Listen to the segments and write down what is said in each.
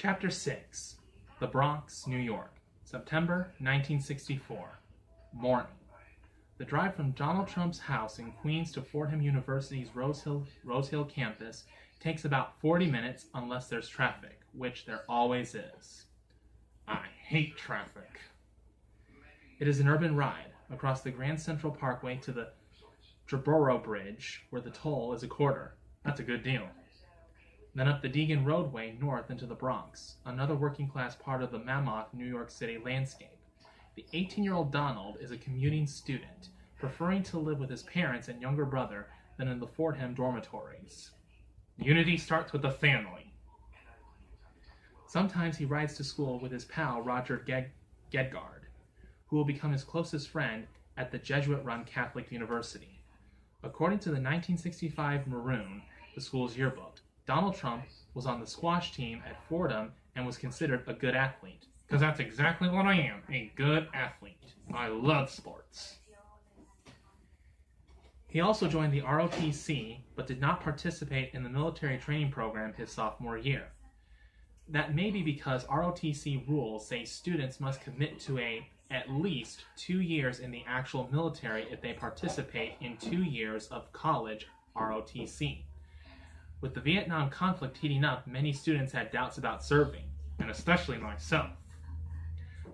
Chapter 6. The Bronx, New York. September 1964. Morning. The drive from Donald Trump's house in Queens to Fordham University's Rose Hill campus takes about 40 minutes unless there's traffic, which there always is. I hate traffic. It is an urban ride across the Grand Central Parkway to the Triborough Bridge, where the toll is $0.25. That's a good deal. Then up the Deegan Roadway north into the Bronx, another working-class part of the mammoth New York City landscape. The 18-year-old Donald is a commuting student, preferring to live with his parents and younger brother than in the Fordham dormitories. Unity starts with the family. Sometimes he rides to school with his pal Roger Gedgard, who will become his closest friend at the Jesuit-run Catholic University. According to the 1965 Maroon, the school's yearbook, Donald Trump was on the squash team at Fordham and was considered a good athlete. Because that's exactly what I am, a good athlete. I love sports. He also joined the ROTC, but did not participate in the military training program his sophomore year. That may be because ROTC rules say students must commit to at least 2 years in the actual military if they participate in 2 years of college ROTC. With the Vietnam conflict heating up, many students had doubts about serving, and especially myself.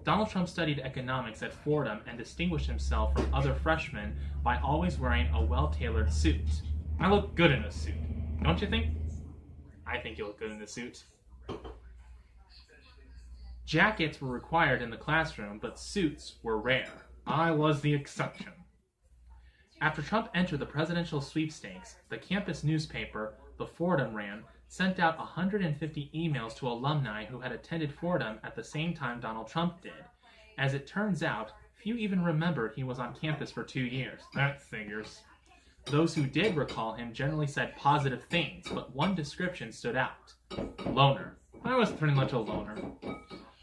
Donald Trump studied economics at Fordham and distinguished himself from other freshmen by always wearing a well-tailored suit. I look good in a suit, don't you think? I think you look good in a suit. Jackets were required in the classroom, but suits were rare. I was the exception. After Trump entered the presidential sweepstakes, the campus newspaper, the Fordham Ran, sent out 150 emails to alumni who had attended Fordham at the same time Donald Trump did. As it turns out, few even remembered he was on campus for 2 years. That figures. Those who did recall him generally said positive things, but one description stood out. Loner. I was pretty much a loner.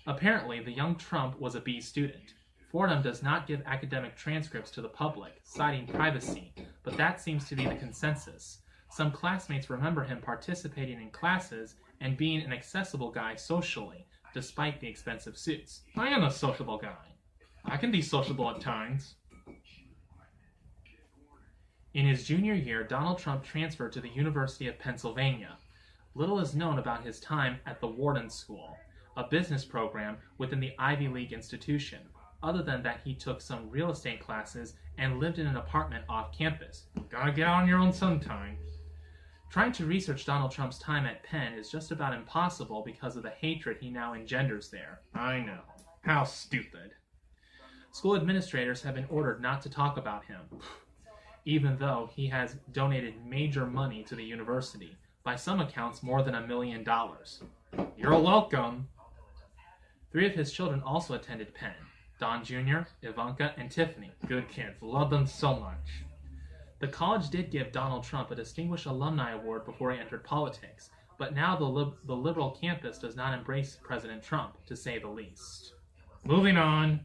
Apparently, the young Trump was a B student. Fordham does not give academic transcripts to the public, citing privacy, but that seems to be the consensus. Some classmates remember him participating in classes and being an accessible guy socially, despite the expensive suits. I am a sociable guy. I can be sociable at times. In his junior year, Donald Trump transferred to the University of Pennsylvania. Little is known about his time at the Wharton School, a business program within the Ivy League institution, other than that he took some real estate classes and lived in an apartment off campus. Gotta get out on your own sometime. Trying to research Donald Trump's time at Penn is just about impossible because of the hatred he now engenders there. I know. How stupid. School administrators have been ordered not to talk about him, even though he has donated major money to the university, by some accounts more than $1 million. You're welcome. 3 of his children also attended Penn. Don Jr., Ivanka, and Tiffany. Good kids. Love them so much. The college did give Donald Trump a Distinguished Alumni Award before he entered politics, but now the liberal campus does not embrace President Trump, to say the least. Moving on.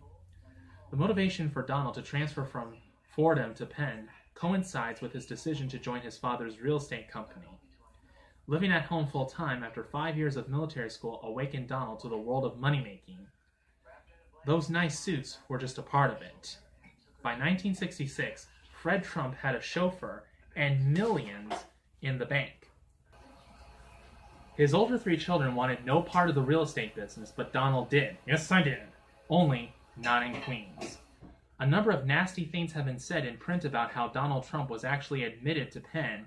The motivation for Donald to transfer from Fordham to Penn coincides with his decision to join his father's real estate company. Living at home full-time after 5 years of military school awakened Donald to the world of money-making. Those nice suits were just a part of it. By 1966, Fred Trump had a chauffeur and millions in the bank. His older 3 children wanted no part of the real estate business, but Donald did. Yes, I did. Only not in Queens. A number of nasty things have been said in print about how Donald Trump was actually admitted to Penn.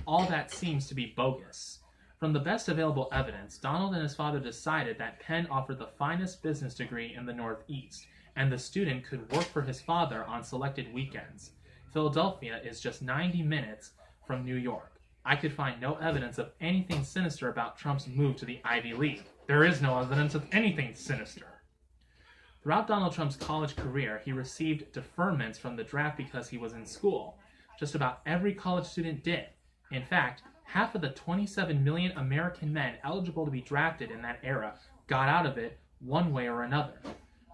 All that seems to be bogus. From the best available evidence, Donald and his father decided that Penn offered the finest business degree in the Northeast, and the student could work for his father on selected weekends. Philadelphia is just 90 minutes from New York. I could find no evidence of anything sinister about Trump's move to the Ivy League. There is no evidence of anything sinister. Throughout Donald Trump's college career, he received deferments from the draft because he was in school. Just about every college student did. In fact, half of the 27 million American men eligible to be drafted in that era got out of it one way or another.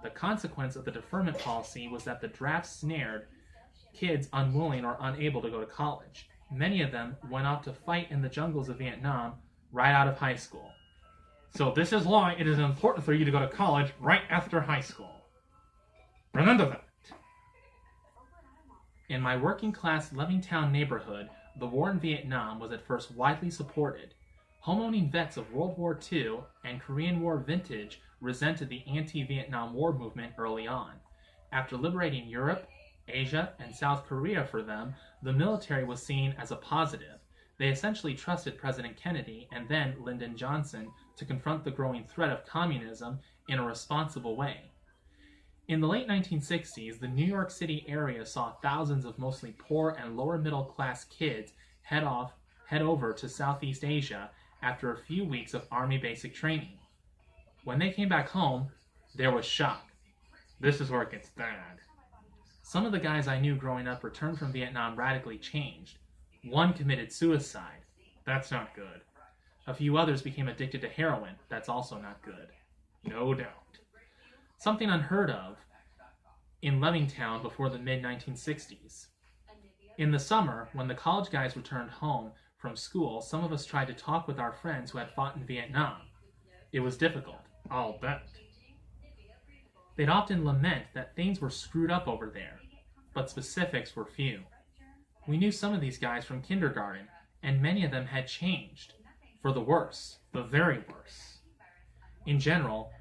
The consequence of the deferment policy was that the draft snared kids unwilling or unable to go to college. Many of them went off to fight in the jungles of Vietnam right out of high school. So this is why it is important for you to go to college right after high school. Remember that. In my working-class Levittown neighborhood, the war in Vietnam was at first widely supported. Homeowning vets of World War II and Korean War vintage resented the anti-Vietnam War movement early on. After liberating Europe, Asia, and South Korea for them, the military was seen as a positive. They essentially trusted President Kennedy and then Lyndon Johnson to confront the growing threat of communism in a responsible way. In the late 1960s, the New York City area saw thousands of mostly poor and lower middle class kids head over to Southeast Asia after a few weeks of Army basic training. When they came back home, there was shock. This is where it gets bad. Some of the guys I knew growing up returned from Vietnam radically changed. One committed suicide. That's not good. A few others became addicted to heroin. That's also not good. No doubt. Something unheard of in Levittown before the mid-1960s. In the summer, when the college guys returned home from school, some of us tried to talk with our friends who had fought in Vietnam. It was difficult, I'll bet. They'd often lament that things were screwed up over there, but specifics were few. We knew some of these guys from kindergarten, and many of them had changed. For the worse, the very worse. In general,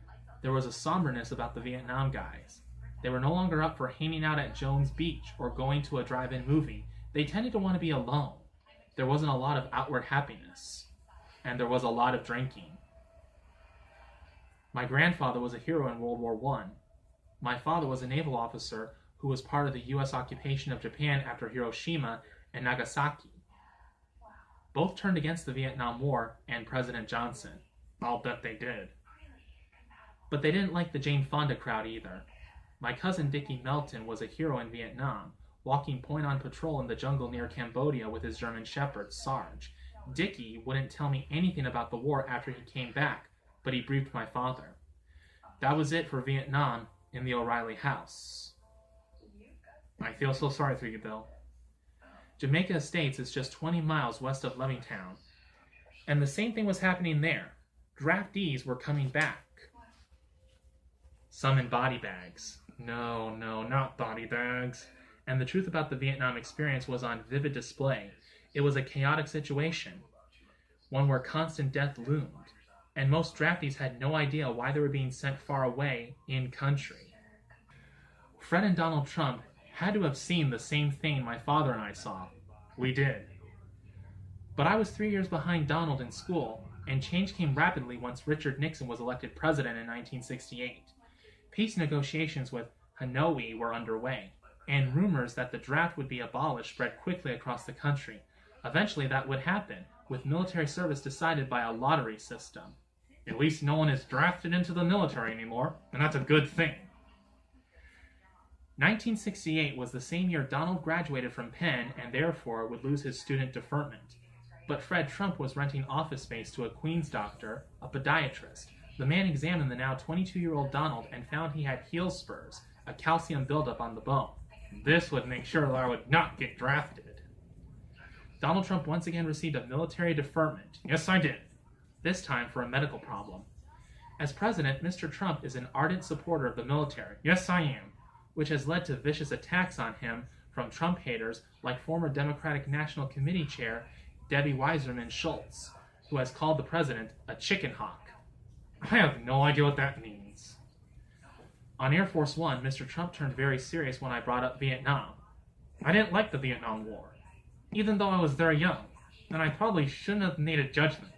there was a somberness about the Vietnam guys. They were no longer up for hanging out at Jones Beach or going to a drive-in movie. They tended to want to be alone. There wasn't a lot of outward happiness. And there was a lot of drinking. My grandfather was a hero in World War I. My father was a naval officer who was part of the U.S. occupation of Japan after Hiroshima and Nagasaki. Both turned against the Vietnam War and President Johnson. I'll bet they did. But they didn't like the Jane Fonda crowd either. My cousin Dickie Melton was a hero in Vietnam, walking point on patrol in the jungle near Cambodia with his German shepherd, Sarge. Dickie wouldn't tell me anything about the war after he came back, but he briefed my father. That was it for Vietnam in the O'Reilly house. I feel so sorry for you, Bill. Jamaica Estates is just 20 miles west of Levittown, and the same thing was happening there. Draftees were coming back. Some in body bags. No, not body bags. And the truth about the Vietnam experience was on vivid display. It was a chaotic situation, one where constant death loomed, and most draftees had no idea why they were being sent far away in country. Fred and Donald Trump had to have seen the same thing my father and I saw. We did. But I was 3 years behind Donald in school, and change came rapidly once Richard Nixon was elected president in 1968. Peace negotiations with Hanoi were underway, and rumors that the draft would be abolished spread quickly across the country. Eventually that would happen, with military service decided by a lottery system. At least no one is drafted into the military anymore, and that's a good thing. 1968 was the same year Donald graduated from Penn and therefore would lose his student deferment. But Fred Trump was renting office space to a Queens doctor, a podiatrist. The man examined the now 22-year-old Donald and found he had heel spurs, a calcium buildup on the bone. This would make sure that I would not get drafted. Donald Trump once again received a military deferment. Yes, I did. This time for a medical problem. As president, Mr. Trump is an ardent supporter of the military. Yes, I am. Which has led to vicious attacks on him from Trump haters like former Democratic National Committee Chair Debbie Weiserman Schultz, who has called the president a chicken hawk. I have no idea what that means. On Air Force One, Mr. Trump turned very serious when I brought up Vietnam. I didn't like the Vietnam War, even though I was very young, and I probably shouldn't have made a judgment.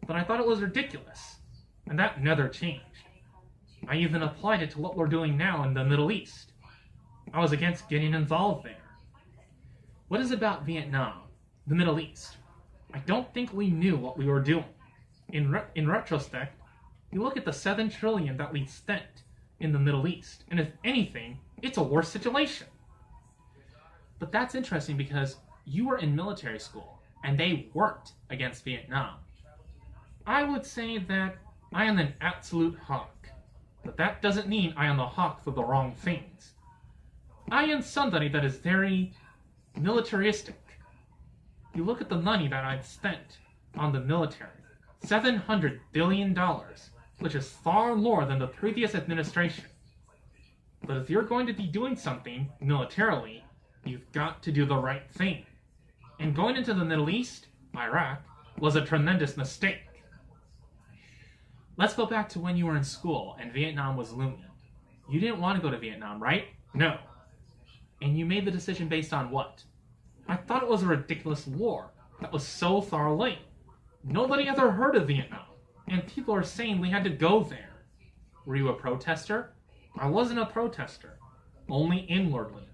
But I thought it was ridiculous, and that never changed. I even applied it to what we're doing now in the Middle East. I was against getting involved there. What is it about Vietnam, the Middle East? I don't think we knew what we were doing. In retrospect, you look at the $7 trillion that we spent in the Middle East, and if anything, it's a worse situation. But that's interesting because you were in military school, and they weren't against Vietnam. I would say that I am an absolute hawk, but that doesn't mean I am a hawk for the wrong things. I am somebody that is very militaristic. You look at the money that I've spent on the military, $700 billion, which is far more than the previous administration. But if you're going to be doing something militarily, you've got to do the right thing. And going into the Middle East, Iraq, was a tremendous mistake. Let's go back to when you were in school and Vietnam was looming. You didn't want to go to Vietnam, right? No. And you made the decision based on what? I thought it was a ridiculous war that was so far away. Nobody ever heard of Vietnam, and people are saying we had to go there. Were you a protester? I wasn't a protester, only inwardly.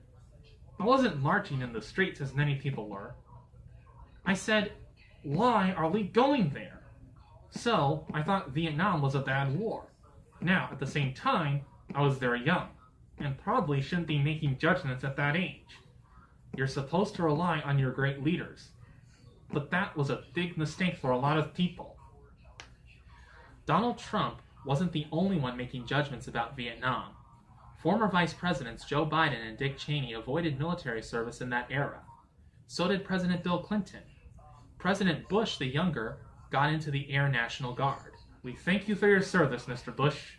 I wasn't marching in the streets as many people were. I said, why are we going there? So, I thought Vietnam was a bad war. Now, at the same time, I was very young, and probably shouldn't be making judgments at that age. You're supposed to rely on your great leaders. But that was a big mistake for a lot of people. Donald Trump wasn't the only one making judgments about Vietnam. Former Vice Presidents Joe Biden and Dick Cheney avoided military service in that era. So did President Bill Clinton. President Bush the Younger got into the Air National Guard. We thank you for your service, Mr. Bush.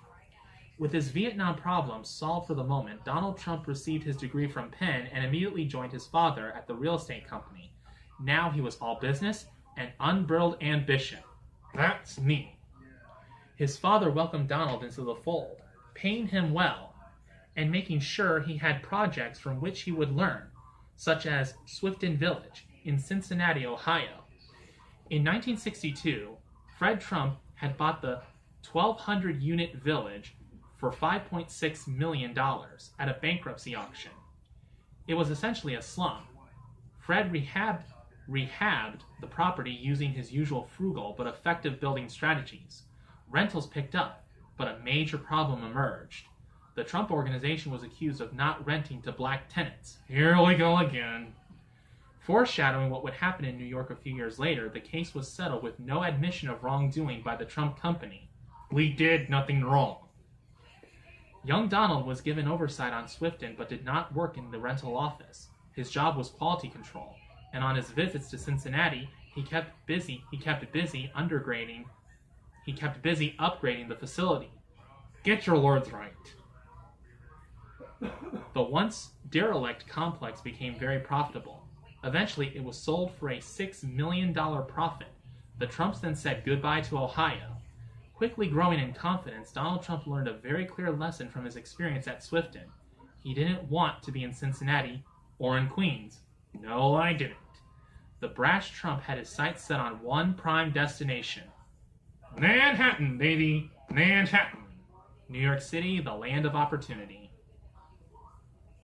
With his Vietnam problem solved for the moment, Donald Trump received his degree from Penn and immediately joined his father at the real estate company. Now he was all business and unbridled ambition. That's me. His father welcomed Donald into the fold, paying him well, and making sure he had projects from which he would learn, such as Swifton Village in Cincinnati, Ohio. In 1962, Fred Trump had bought the 1,200-unit village for $5.6 million at a bankruptcy auction. It was essentially a slum. Fred rehabbed the property using his usual frugal but effective building strategies. Rentals picked up, but a major problem emerged. The Trump organization was accused of not renting to black tenants. Here we go again. Foreshadowing what would happen in New York a few years later, the case was settled with no admission of wrongdoing by the Trump company. We did nothing wrong. Young Donald was given oversight on Swifton but did not work in the rental office. His job was quality control, and on his visits to Cincinnati, he kept busy upgrading the facility. Get your words right. The once derelict complex became very profitable. Eventually, it was sold for a $6 million profit. The Trumps then said goodbye to Ohio. Quickly growing in confidence, Donald Trump learned a very clear lesson from his experience at Swifton. He didn't want to be in Cincinnati or in Queens. No, I didn't. The brash Trump had his sights set on one prime destination. Manhattan, baby! Manhattan! New York City, the land of opportunity.